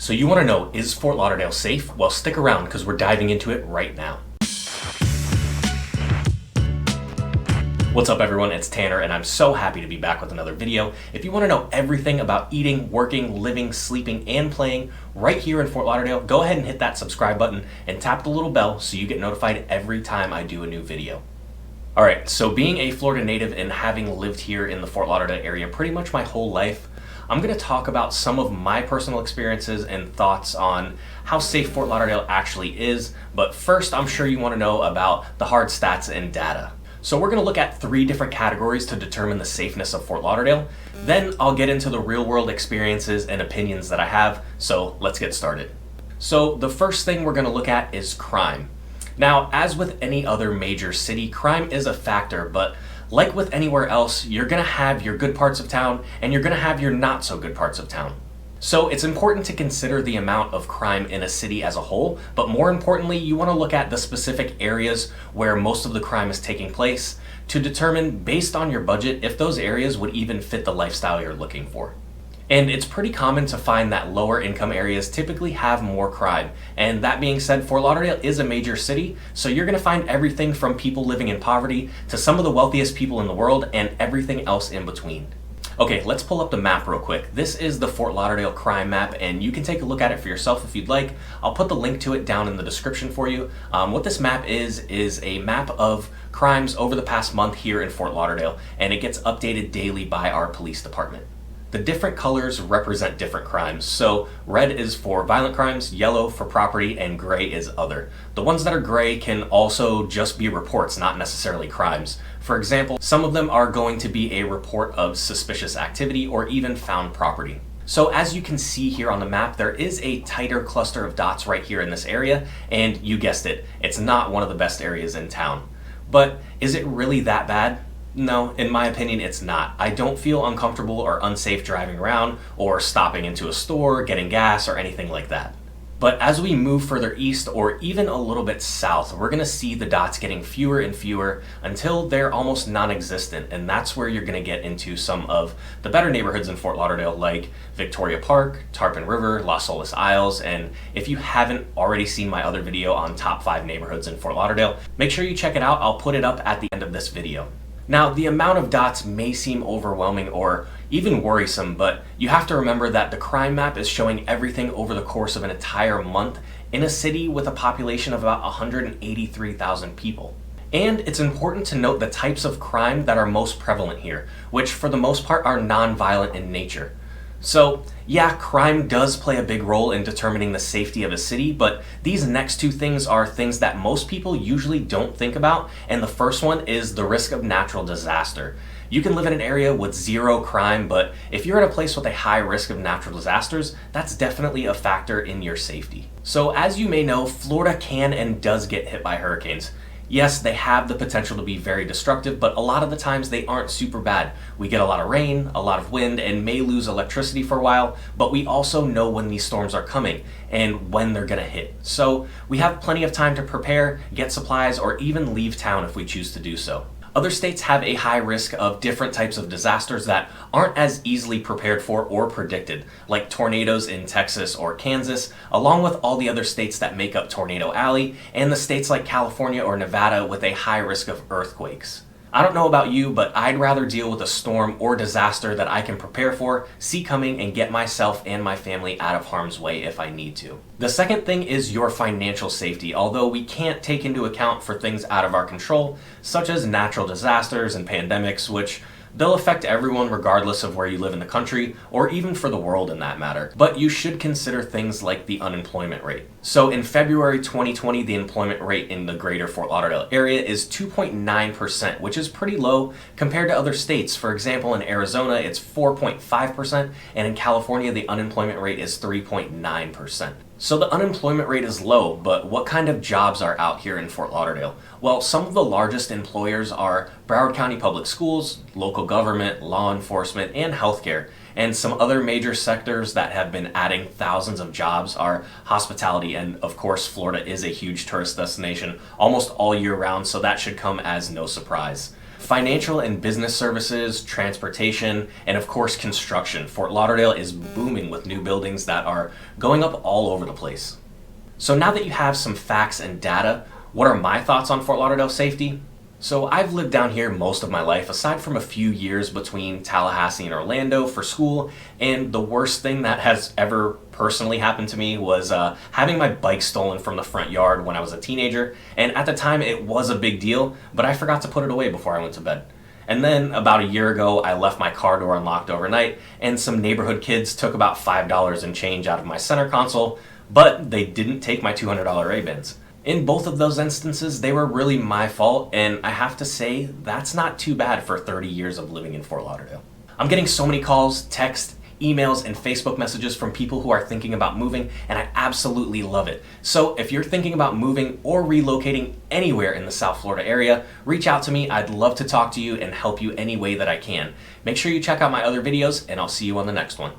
So you want to know, is Fort Lauderdale safe? Well, stick around because we're diving into it right now. What's up everyone, it's Tanner and I'm so happy to be back with another video. If you want to know everything about eating, working, living, sleeping, and playing right here in Fort Lauderdale, go ahead and hit that subscribe button and tap the little bell so you get notified every time I do a new video. Alright, so being a Florida native and having lived here in the Fort Lauderdale area pretty much my whole life, I'm going to talk about some of my personal experiences and thoughts on how safe Fort Lauderdale actually is, but first I'm sure you want to know about the hard stats and data. So we're going to look at 3 different categories to determine the safeness of Fort Lauderdale. Then I'll get into the real world experiences and opinions that I have, so let's get started. So the first thing we're going to look at is crime. Now, as with any other major city, crime is a factor, but like with anywhere else, you're going to have your good parts of town and you're going to have your not so good parts of town. So it's important to consider the amount of crime in a city as a whole, but more importantly, you want to look at the specific areas where most of the crime is taking place to determine, based on your budget, if those areas would even fit the lifestyle you're looking for. And it's pretty common to find that lower income areas typically have more crime. And that being said, Fort Lauderdale is a major city, so you're going to find everything from people living in poverty to some of the wealthiest people in the world and everything else in between. Okay, let's pull up the map real quick. This is the Fort Lauderdale crime map, and you can take a look at it for yourself if you'd like. I'll put the link to it down in the description for you. What this map is a map of crimes over the past month here in Fort Lauderdale, and it gets updated daily by our police department. The different colors represent different crimes. So red is for violent crimes, yellow for property, and gray is other. The ones that are gray can also just be reports, not necessarily crimes. For example, some of them are going to be a report of suspicious activity or even found property. So as you can see here on the map, there is a tighter cluster of dots right here in this area, and you guessed it, it's not one of the best areas in town. But is it really that bad? No, in my opinion, it's not. I don't feel uncomfortable or unsafe driving around or stopping into a store, getting gas, or anything like that. But as we move further east or even a little bit south, we're going to see the dots getting fewer and fewer until they're almost non-existent, and that's where you're going to get into some of the better neighborhoods in Fort Lauderdale like Victoria Park, Tarpon River, Las Olas Isles, and if you haven't already seen my other video on top 5 neighborhoods in Fort Lauderdale, make sure you check it out. I'll put it up at the end of this video. Now, the amount of dots may seem overwhelming or even worrisome, but you have to remember that the crime map is showing everything over the course of an entire month in a city with a population of about 183,000 people. And it's important to note the types of crime that are most prevalent here, which for the most part are non-violent in nature. So, yeah, crime does play a big role in determining the safety of a city, but these next 2 things are things that most people usually don't think about, and the first one is the risk of natural disaster. You can live in an area with 0 crime, but if you're in a place with a high risk of natural disasters, that's definitely a factor in your safety. So as you may know, Florida can and does get hit by hurricanes. Yes, they have the potential to be very destructive, but a lot of the times they aren't super bad. We get a lot of rain, a lot of wind, and may lose electricity for a while, but we also know when these storms are coming and when they're gonna hit. So we have plenty of time to prepare, get supplies, or even leave town if we choose to do so. Other states have a high risk of different types of disasters that aren't as easily prepared for or predicted, like tornadoes in Texas or Kansas, along with all the other states that make up Tornado Alley, and the states like California or Nevada with a high risk of earthquakes. I don't know about you, but I'd rather deal with a storm or disaster that I can prepare for, see coming, and get myself and my family out of harm's way if I need to. The second thing is your financial safety, although we can't take into account for things out of our control, such as natural disasters and pandemics, which they'll affect everyone regardless of where you live in the country, or even for the world in that matter. But you should consider things like the unemployment rate. So in February 2020, the employment rate in the greater Fort Lauderdale area is 2.9%, which is pretty low compared to other states. For example, in Arizona, it's 4.5%, and in California, the unemployment rate is 3.9%. So the unemployment rate is low, but what kind of jobs are out here in Fort Lauderdale? Well, some of the largest employers are Broward County Public Schools, local government, law enforcement, and healthcare. And some other major sectors that have been adding thousands of jobs are hospitality, and of course Florida is a huge tourist destination almost all year round, so that should come as no surprise. Financial and business services, transportation, and of course construction. Fort Lauderdale is booming with new buildings that are going up all over the place. So now that you have some facts and data, what are my thoughts on Fort Lauderdale safety? So I've lived down here most of my life, aside from a few years between Tallahassee and Orlando for school, and the worst thing that has ever personally happened to me was having my bike stolen from the front yard when I was a teenager, and at the time it was a big deal, but I forgot to put it away before I went to bed. And then about a year ago, I left my car door unlocked overnight, and some neighborhood kids took about $5 in change out of my center console, but they didn't take my $200 Ray-Bans. In both of those instances, they were really my fault, and I have to say, that's not too bad for 30 years of living in Fort Lauderdale. I'm getting so many calls, texts, emails, and Facebook messages from people who are thinking about moving, and I absolutely love it. So if you're thinking about moving or relocating anywhere in the South Florida area, reach out to me. I'd love to talk to you and help you any way that I can. Make sure you check out my other videos, and I'll see you on the next one.